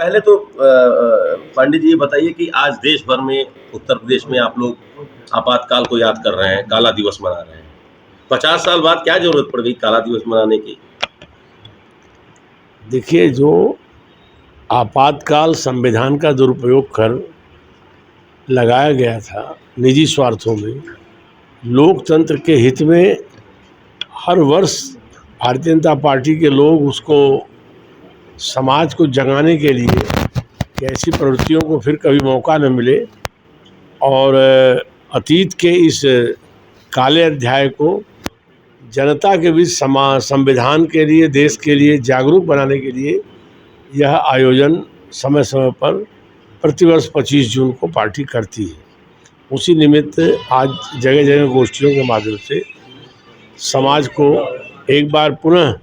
पहले तो पांडे जी ये बताइए कि आज देश भर में, उत्तर प्रदेश में आप लोग आपातकाल को याद कर रहे हैं, काला दिवस मना रहे हैं। 50 साल बाद क्या जरूरत पड़ गई काला दिवस मनाने की? देखिए, जो आपातकाल संविधान का दुरुपयोग कर लगाया गया था निजी स्वार्थों में, लोकतंत्र के हित में हर वर्ष भारतीय जनता पार्टी के लोग उसको समाज को जगाने के लिए कि ऐसी प्रवृत्तियों को फिर कभी मौका न मिले और अतीत के इस काले अध्याय को जनता के बीच संविधान के लिए, देश के लिए जागरूक बनाने के लिए यह आयोजन समय समय पर प्रतिवर्ष 25 जून को पार्टी करती है। उसी निमित्त आज जगह जगह गोष्ठियों के माध्यम से समाज को एक बार पुनः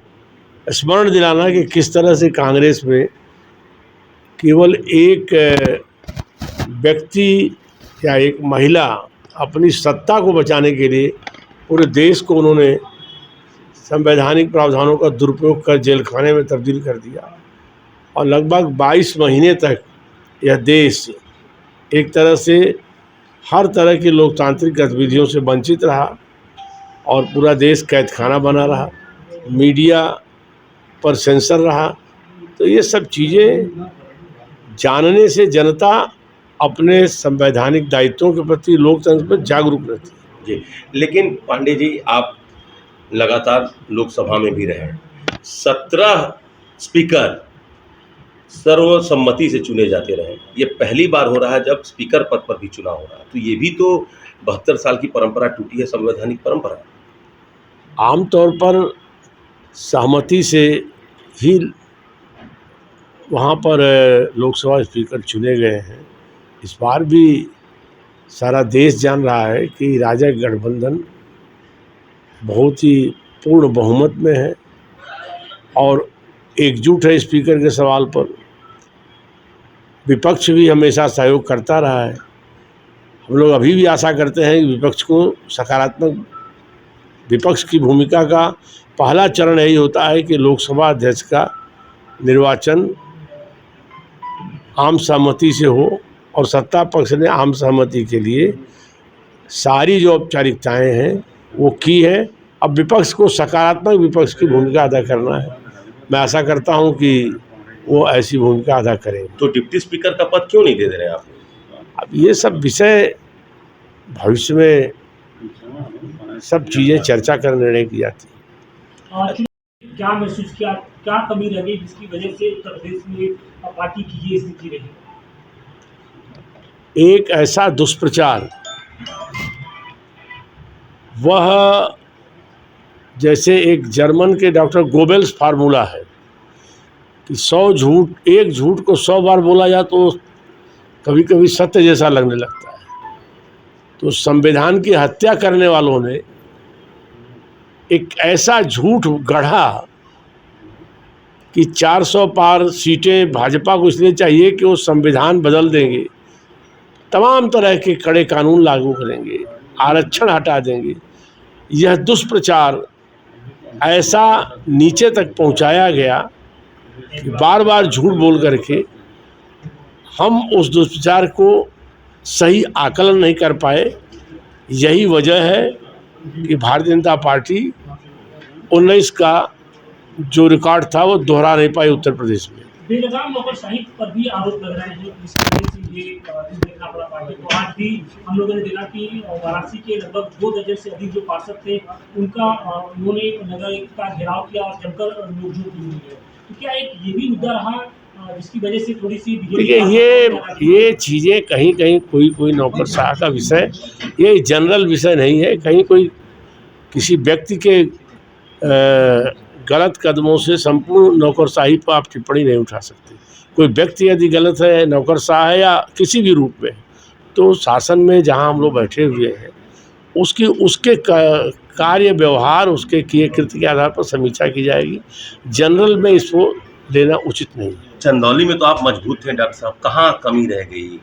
स्मरण दिलाना कि किस तरह से कांग्रेस में केवल एक व्यक्ति या एक महिला अपनी सत्ता को बचाने के लिए पूरे देश को उन्होंने संवैधानिक प्रावधानों का दुरुपयोग कर जेल खाने में तब्दील कर दिया और लगभग 22 महीने तक यह देश एक तरह से हर तरह की लोकतांत्रिक गतिविधियों से वंचित रहा और पूरा देश कैद खाना बना रहा, मीडिया पर सेंसर रहा। तो ये सब चीज़ें जानने से जनता अपने संवैधानिक दायित्वों के प्रति, लोकतंत्र पर जागरूक रहती है। जी, लेकिन पांडे जी आप लगातार लोकसभा में भी रहे, 17 स्पीकर सर्वसम्मति से चुने जाते रहे। ये पहली बार हो रहा है जब स्पीकर पद पर भी चुनाव हो रहा है, तो ये भी तो 72 साल की परंपरा टूटी है, संवैधानिक परंपरा। आमतौर पर सहमति से ही वहाँ पर लोकसभा स्पीकर चुने गए हैं। इस बार भी सारा देश जान रहा है कि राजग गठबंधन बहुत ही पूर्ण बहुमत में है और एकजुट है स्पीकर के सवाल पर। विपक्ष भी हमेशा सहयोग करता रहा है। हम लोग अभी भी आशा करते हैं कि विपक्ष को सकारात्मक, विपक्ष की भूमिका का पहला चरण यही होता है कि लोकसभा अध्यक्ष का निर्वाचन आम सहमति से हो और सत्ता पक्ष ने आम सहमति के लिए सारी जो औपचारिकताएं हैं वो की है। अब विपक्ष को सकारात्मक विपक्ष की भूमिका अदा करना है। मैं आशा करता हूं कि वो ऐसी भूमिका अदा करें। तो डिप्टी स्पीकर का पद क्यों नहीं दे रहे आप? अब ये सब विषय भविष्य में सब चीज़ें चर्चा कर निर्णय की जाती है। क्या महसूस किया, क्या कमी रही जिसकी वजह से उत्तर प्रदेश में पार्टी की ये स्थिति रही? एक ऐसा दुष्प्रचार, वह जैसे एक जर्मन के डॉक्टर गोबेल्स फार्मूला है कि 100 झूठ, एक झूठ को 100 बार बोला जाए तो कभी कभी सत्य जैसा लगने लगता है। तो संविधान की हत्या करने वालों ने एक ऐसा झूठ गढ़ा कि 400 पार सीटें भाजपा को इसलिए चाहिए कि वो संविधान बदल देंगे, तमाम तरह के कड़े कानून लागू करेंगे, आरक्षण हटा देंगे। यह दुष्प्रचार ऐसा नीचे तक पहुंचाया गया कि बार बार झूठ बोल करके हम उस दुष्प्रचार को सही आकलन नहीं कर पाए। यही वजह है कि भारतीय जनता पार्टी 19 का जो रिकॉर्ड था वो दोहरा नहीं पाई उत्तर प्रदेश में। बेलगाम नौकरशाही पर भी आरोप लग रहे हैं, जिसकी वजह से ये देखना पड़ा पार्टी को। आज भी हम लोगों ने देखा कि वाराणसी के लगभग 2 दर्जन से अधिक जो पार्षद थे उनका उन्होंने नगर का घेराव किया और जमकर नोकझोंक की हुई है। तो क्या एक ये भी मुद्दा रहा जिसकी वजह से थोड़ी सी ये चीज़ें कहीं कहीं कोई नौकरशाह का विषय, ये जनरल विषय नहीं है। कहीं कोई किसी व्यक्ति के गलत कदमों से संपूर्ण नौकरशाही पर आप टिप्पणी नहीं उठा सकते। कोई व्यक्ति यदि गलत है, नौकरशाह है या किसी भी रूप में, तो शासन में जहां हम लोग बैठे हुए हैं उसके कार्य व्यवहार, उसके किए कृत्य के आधार पर समीक्षा की जाएगी। जनरल में इसको लेना उचित नहीं है। चंदौली में तो आप मजबूत थे डॉक्टर साहब, कहाँ कमी रह गई?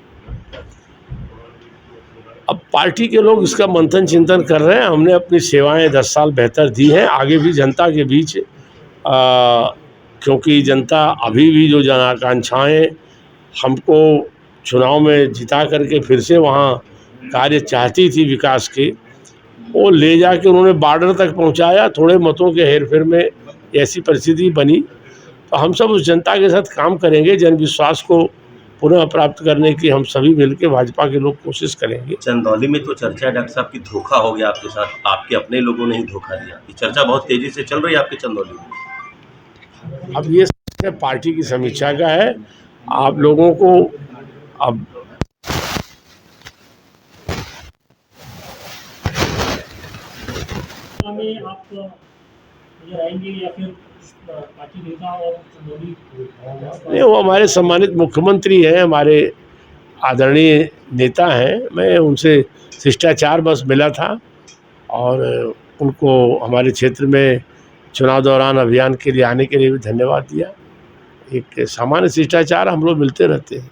अब पार्टी के लोग इसका मंथन चिंतन कर रहे हैं। हमने अपनी सेवाएं 10 साल बेहतर दी हैं। आगे भी जनता के बीच क्योंकि जनता अभी भी जो जन आकांक्षाएँ हमको चुनाव में जिता करके फिर से वहाँ कार्य चाहती थी विकास के, वो ले जाके उन्होंने बॉर्डर तक पहुंचाया। थोड़े मतों के हेरफेर में ऐसी परिस्थिति बनी। तो हम सब उस जनता के साथ काम करेंगे, जन विश्वास को पुनः प्राप्त करने की हम सभी मिलकर भाजपा के लोग कोशिश करेंगे। चंदौली में तो चर्चा है डॉक्टर साहब की धोखा हो गया आपके साथ, आपके अपने लोगों ने ही धोखा दिया। ये चर्चा बहुत तेजी से चल रही है आपके चंदौली में। अब ये पार्टी की समीक्षा का है। आप लोगों को अब में आप नजर आएंगे या फिर पार्टी नेता और चंदौली नहीं, वो हमारे सम्मानित मुख्यमंत्री हैं, हमारे आदरणीय नेता हैं। मैं उनसे शिष्टाचार बस मिला था और उनको हमारे क्षेत्र में चुनाव दौरान अभियान के लिए आने के लिए भी धन्यवाद दिया। एक सामान्य शिष्टाचार हम लोग मिलते रहते हैं।